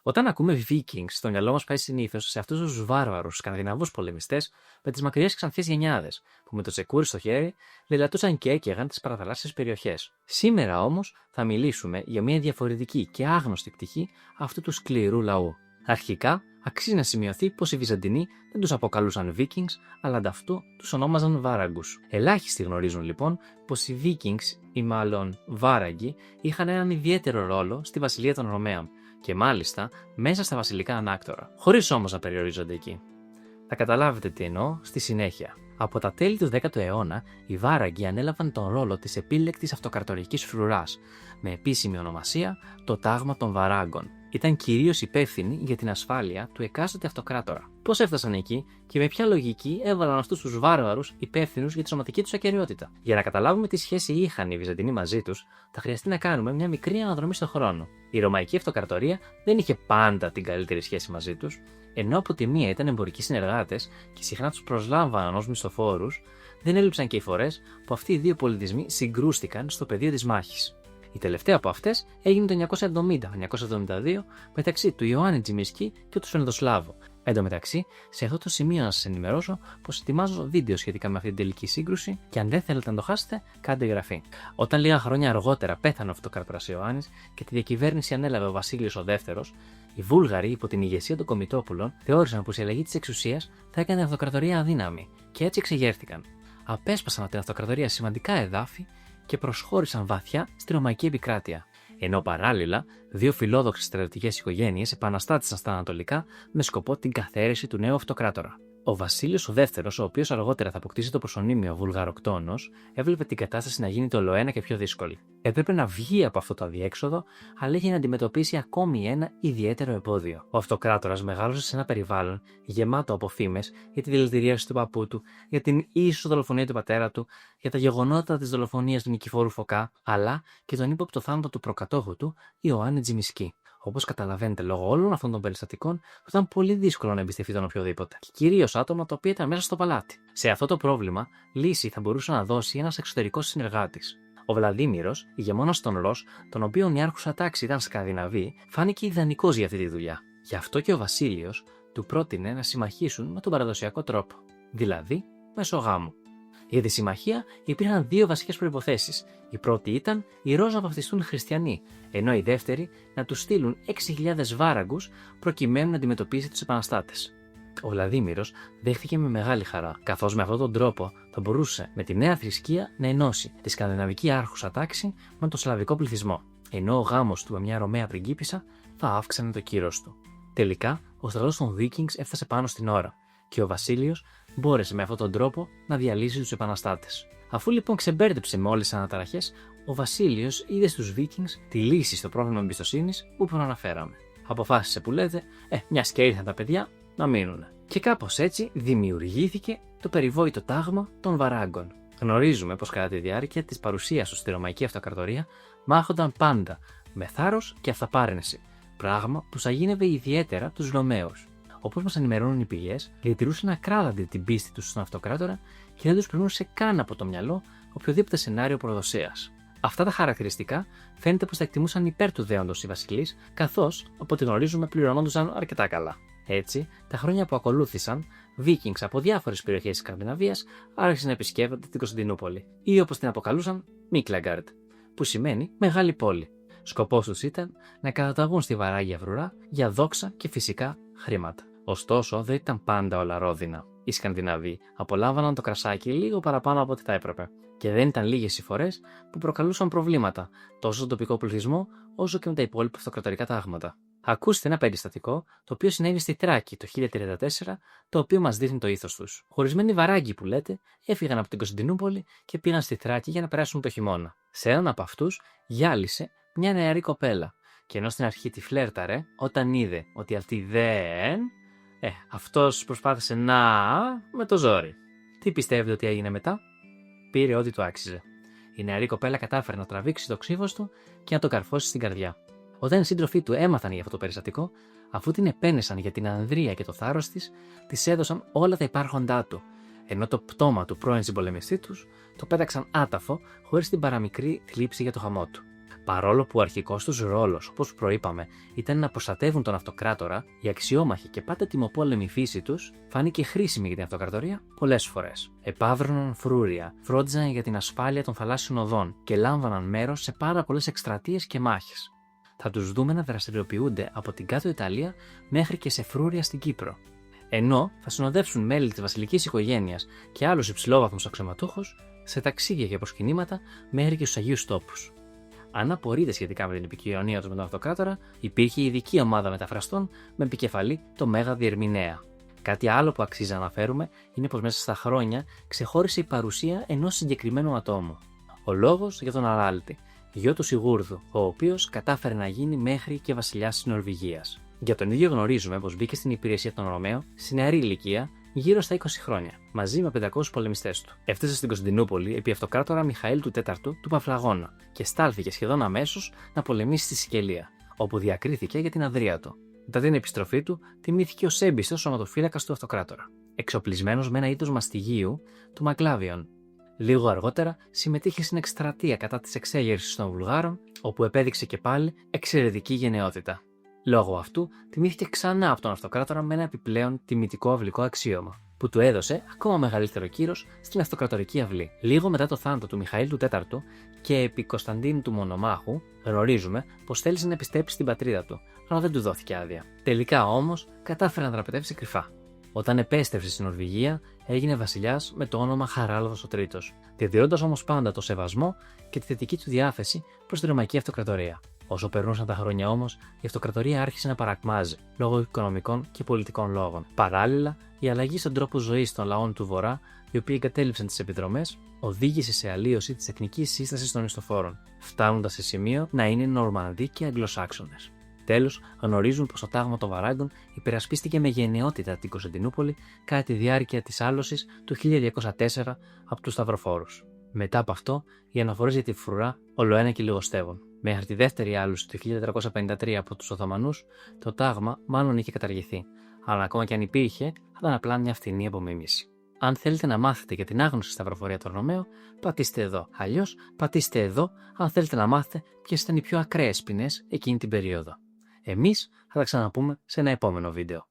Όταν ακούμε Vikings, στο μυαλό μας πάει συνήθως σε αυτούς τους βάρβαρους σκανδιναβούς πολεμιστές με τις μακριές ξανθιές γενιάδες, που με το τσεκούρι στο χέρι λαιλατούσαν και έκαιγαν τις παραθαλάσσιες περιοχές. Σήμερα όμως θα μιλήσουμε για μια διαφορετική και άγνωστη πτυχή αυτού του σκληρού λαού. Αρχικά, αξίζει να σημειωθεί πως οι Βυζαντινοί δεν τους αποκαλούσαν Vikings, αλλά ανταυτού τους ονόμαζαν Βάραγκους. Ελάχιστοι γνωρίζουν λοιπόν πως οι Vikings, ή μάλλον Βάραγκοι, είχαν έναν ιδιαίτερο ρόλο στη βασιλεία των Ρωμαίων και μάλιστα μέσα στα βασιλικά ανάκτορα, χωρίς όμως να περιορίζονται εκεί. Θα καταλάβετε τι εννοώ στη συνέχεια. Από τα τέλη του 10ου αιώνα, οι Βάραγκοι ανέλαβαν τον ρόλο της επίλεκτης αυτοκρατορικής φρουράς, με επίσημη ονομασία το Τάγμα των Βαράγκων. Ήταν κυρίως υπεύθυνοι για την ασφάλεια του εκάστοτε αυτοκράτορα. Πώς έφτασαν εκεί και με ποια λογική έβαλαν αυτούς τους βάρβαρους υπεύθυνους για τη σωματική τους ακεραιότητα. Για να καταλάβουμε τι σχέση είχαν οι Βυζαντινοί μαζί τους, θα χρειαστεί να κάνουμε μια μικρή αναδρομή στον χρόνο. Η Ρωμαϊκή Αυτοκρατορία δεν είχε πάντα την καλύτερη σχέση μαζί τους, ενώ από τη μία ήταν εμπορικοί συνεργάτες και συχνά τους προσλάμβαναν ως μισθοφόρους, δεν έλειψαν και οι φορές που αυτοί οι δύο πολιτισμοί συγκρούστηκαν στο πεδίο της μάχης. Η τελευταία από αυτές έγινε το 970-972 μεταξύ του Ιωάννη Τζιμισκή και του Σφενδοσλάβου. Εν τω μεταξύ, σε αυτό το σημείο να σας ενημερώσω πως ετοιμάζω βίντεο σχετικά με αυτή την τελική σύγκρουση και αν δεν θέλετε να το χάσετε, κάντε εγγραφή. Όταν λίγα χρόνια αργότερα πέθανε ο αυτοκράτορας Ιωάννης και τη διακυβέρνηση ανέλαβε ο Βασίλειος ο Δεύτερος, οι Βούλγαροι, υπό την ηγεσία των Κομιτόπουλων, θεώρησαν πως η αλλαγή της εξουσίας θα έκανε την αυτοκρατορία αδύναμη και έτσι εξεγέρθηκαν. Απέσπασαν από την αυτοκρατορία σημαντικά εδάφη και προσχώρησαν βαθιά στη Ρωμαϊκή επικράτεια. Ενώ παράλληλα, δύο φιλόδοξες στρατιωτικές οικογένειες επαναστάτησαν στα Ανατολικά με σκοπό την καθαίρεση του νέου αυτοκράτορα. Ο Βασίλειος ο Δεύτερος, ο οποίος αργότερα θα αποκτήσει το προσωνύμιο Βουλγαροκτόνος, έβλεπε την κατάσταση να γίνει το ολοένα και πιο δύσκολη. Έπρεπε να βγει από αυτό το αδιέξοδο, αλλά είχε να αντιμετωπίσει ακόμη ένα ιδιαίτερο εμπόδιο. Ο αυτοκράτορας μεγάλωσε σε ένα περιβάλλον γεμάτο από φήμες για τη δηλητηρίαση του παππού του, για την ίσως δολοφονία του πατέρα του, για τα γεγονότα της δολοφονίας του Νικηφόρου Φωκά, αλλά και τον ύποπτο θάνατο του προκατόχου του, Ιωάννη Τζιμισκή. Όπως καταλαβαίνετε, λόγω όλων αυτών των περιστατικών, ήταν πολύ δύσκολο να εμπιστευτεί τον οποιοδήποτε, και κυρίως άτομα τα οποία ήταν μέσα στο παλάτι. Σε αυτό το πρόβλημα, λύση θα μπορούσε να δώσει ένας εξωτερικός συνεργάτης. Ο Βλαδίμηρος, ηγεμόνας των Ρος, τον οποίον η άρχουσα τάξη ήταν Σκανδιναβή, φάνηκε ιδανικός για αυτή τη δουλειά. Γι' αυτό και ο Βασίλειος του πρότεινε να συμμαχήσουν με τον παραδοσιακό τρόπο, δηλαδή μέσω γάμου. Για τη συμμαχία υπήρχαν δύο βασικές προϋποθέσεις. Η πρώτη ήταν οι Ρος να βαφτιστούν χριστιανοί, ενώ η δεύτερη να τους στείλουν 6.000 βάραγκους προκειμένου να αντιμετωπίσει τους επαναστάτες. Ο Βλαδίμηρος δέχτηκε με μεγάλη χαρά, καθώς με αυτόν τον τρόπο θα μπορούσε με τη νέα θρησκεία να ενώσει τη σκανδιναβική άρχουσα τάξη με τον σλαβικό πληθυσμό, ενώ ο γάμος του με μια Ρωμαία πριγκίπισσα θα αύξανε το κύρος του. Τελικά, ο στρατός των Vikings έφτασε πάνω στην ώρα και ο Βασίλειος μπόρεσε με αυτόν τον τρόπο να διαλύσει τους επαναστάτες. Αφού λοιπόν ξεμπέρδεψε με όλες τις αναταραχές, ο Βασίλειος είδε στους Vikings τη λύση στο πρόβλημα εμπιστοσύνης που προαναφέραμε. Αποφάσισε που λέτε, μιας και ήρθαν τα παιδιά, να μείνουν. Και κάπως έτσι δημιουργήθηκε το περιβόητο τάγμα των Βαράγκων. Γνωρίζουμε πως κατά τη διάρκεια της παρουσίας του στη Ρωμαϊκή Αυτοκρατορία μάχονταν πάντα με θάρρος και αυταπάρνηση, πράγμα που σαγίνευε ιδιαίτερα τους Ρωμαίους. Όπως μας ενημερώνουν οι πηγές, διατηρούσαν ακράδαντη την πίστη τους στον αυτοκράτορα και δεν τους περνούσε καν από το μυαλό οποιοδήποτε σενάριο προδοσίας. Αυτά τα χαρακτηριστικά φαίνεται πως τα εκτιμούσαν υπέρ του δέοντος οι βασιλείς, καθώς, από ό,τι γνωρίζουμε, πληρωνόντουσαν αρκετά καλά. Έτσι, τα χρόνια που ακολούθησαν, Vikings από διάφορες περιοχές της Σκανδιναβίας άρχισαν να επισκέπτονται την Κωνσταντινούπολη, ή όπως την αποκαλούσαν, Μίκλαγκαρντ, που σημαίνει μεγάλη πόλη. Σκοπός τους ήταν να καταταγούν στη βαράγια φρουρά για δόξα και φυσικά χρήματα. Ωστόσο, δεν ήταν πάντα όλα ρόδινα. Οι Σκανδιναβοί απολάμβαναν το κρασάκι λίγο παραπάνω από ό,τι θα έπρεπε, και δεν ήταν λίγες οι φορές που προκαλούσαν προβλήματα τόσο στον τοπικό πληθυσμό όσο και με τα υπόλοιπα αυτοκρατορικά τάγματα. Ακούστε ένα περιστατικό το οποίο συνέβη στη Θράκη το 1034, το οποίο μας δείχνει το ήθος τους. Χωρισμένοι βαράγκοι που λέτε έφυγαν από την Κωνσταντινούπολη και πήγαν στη Θράκη για να περάσουν το χειμώνα. Σε έναν από αυτούς γυάλισε μια νεαρή κοπέλα, και ενώ στην αρχή τη φλέρταρε, όταν είδε ότι αυτή δεν. Αυτός προσπάθησε με το ζόρι. Τι πιστεύετε ότι έγινε μετά? Πήρε ό,τι του άξιζε. Η νεαρή κοπέλα κατάφερε να τραβήξει το ξύφος του και να το καρφώσει στην καρδιά. Όταν οι σύντροφοί του έμαθαν για αυτό το περιστατικό, αφού την επένεσαν για την ανδρεία και το θάρρος της έδωσαν όλα τα υπάρχοντά του, ενώ το πτώμα του πρώην συμπολεμιστή τους το πέταξαν άταφο χωρίς την παραμικρή θλίψη για το χαμό του. Παρόλο που ο αρχικός τους ρόλος, όπως προείπαμε, ήταν να προστατεύουν τον αυτοκράτορα, η αξιόμαχη και πάντα τιμοπόλεμη φύση τους φάνηκε χρήσιμη για την αυτοκρατορία πολλές φορές. Επάβρωναν φρούρια, φρόντιζαν για την ασφάλεια των θαλάσσιων οδών και λάμβαναν μέρος σε πάρα πολλές εκστρατείες και μάχες. Θα τους δούμε να δραστηριοποιούνται από την κάτω Ιταλία μέχρι και σε φρούρια στην Κύπρο. Ενώ θα συνοδεύσουν μέλη της βασιλικής οικογένειας και άλλους υψηλόβαθμους αξιωματούχους σε ταξίδια και προσκυνήματα μέχρι και στους Αγίους Τόπους. Αν απορείτε σχετικά με την επικοινωνία του με τον αυτοκράτορα, υπήρχε ειδική ομάδα μεταφραστών με επικεφαλή το Μέγα Διερμηνέα. Κάτι άλλο που αξίζει να αναφέρουμε είναι πως μέσα στα χρόνια ξεχώρισε η παρουσία ενός συγκεκριμένου ατόμου. Ο λόγος για τον Αράλτη, γιο του Σιγούρδου, ο οποίος κατάφερε να γίνει μέχρι και βασιλιάς της Νορβηγίας. Για τον ίδιο γνωρίζουμε πως μπήκε στην υπηρεσία των Ρωμαίων σε νεαρή ηλικία, γύρω στα 20 χρόνια, μαζί με 500 πολεμιστές του. Έφτασε στην Κωνσταντινούπολη επί αυτοκράτορα Μιχαήλ του IV του Παφλαγώνα και στάλθηκε σχεδόν αμέσως να πολεμήσει στη Σικελία, όπου διακρίθηκε για την αδρία του. Μετά την επιστροφή του, τιμήθηκε ως έμπιστος σωματοφύλακας του αυτοκράτορα, εξοπλισμένος με ένα είδος μαστιγίου του Μακλάβιον. Λίγο αργότερα συμμετείχε στην εκστρατεία κατά της εξέγερσης των Βουλγάρων, όπου επέδειξε και πάλι εξαιρετική γενναιότητα. Λόγω αυτού, τιμήθηκε ξανά από τον αυτοκράτορα με ένα επιπλέον τιμητικό αυλικό αξίωμα, που του έδωσε ακόμα μεγαλύτερο κύρος στην αυτοκρατορική αυλή. Λίγο μετά το θάνατο του Μιχαήλ του IV και επί Κωνσταντίνου του Μονομάχου, γνωρίζουμε πως θέλησε να επιστρέψει στην πατρίδα του, αλλά δεν του δόθηκε άδεια. Τελικά όμως, κατάφερε να δραπετεύσει κρυφά. Όταν επέστρεψε στην Νορβηγία, έγινε βασιλιάς με το όνομα Χαράλδος ο Τρίτος, διατηρώντας όμως πάντα το σεβασμό και τη θετική του διάθεση προς τη Ρωμαϊκή Αυτοκρατορία. Όσο περνούσαν τα χρόνια όμως, η αυτοκρατορία άρχισε να παρακμάζει λόγω οικονομικών και πολιτικών λόγων. Παράλληλα, η αλλαγή στον τρόπο ζωής των λαών του Βορρά, οι οποίοι εγκατέλειψαν τις επιδρομές, οδήγησε σε αλλίωση της εθνικής σύστασης των ιστοφόρων, φτάνοντας σε σημείο να είναι Νορμανδοί και Αγγλοσάξονες. Τέλος, γνωρίζουν πως το τάγμα των Βαράγκων υπερασπίστηκε με γενναιότητα την Κωνσταντινούπολη κατά τη διάρκεια της άλωσης του 1204 από τους Σταυροφόρους. Μετά από αυτό, οι αναφορές για τη φρουρά ολοένα και λιγοστεύουν. Μέχρι τη δεύτερη άλωση του 1453 από τους Οθωμανούς, το τάγμα μάλλον είχε καταργηθεί, αλλά ακόμα και αν υπήρχε, θα ήταν απλά μια φθηνή απομίμηση. Αν θέλετε να μάθετε για την άγνωστη σταυροφορία των Ρωμαίων, πατήστε εδώ. Αλλιώς, πατήστε εδώ αν θέλετε να μάθετε ποιες ήταν οι πιο ακραίες ποινές εκείνη την περίοδο. Εμείς θα τα ξαναπούμε σε ένα επόμενο βίντεο.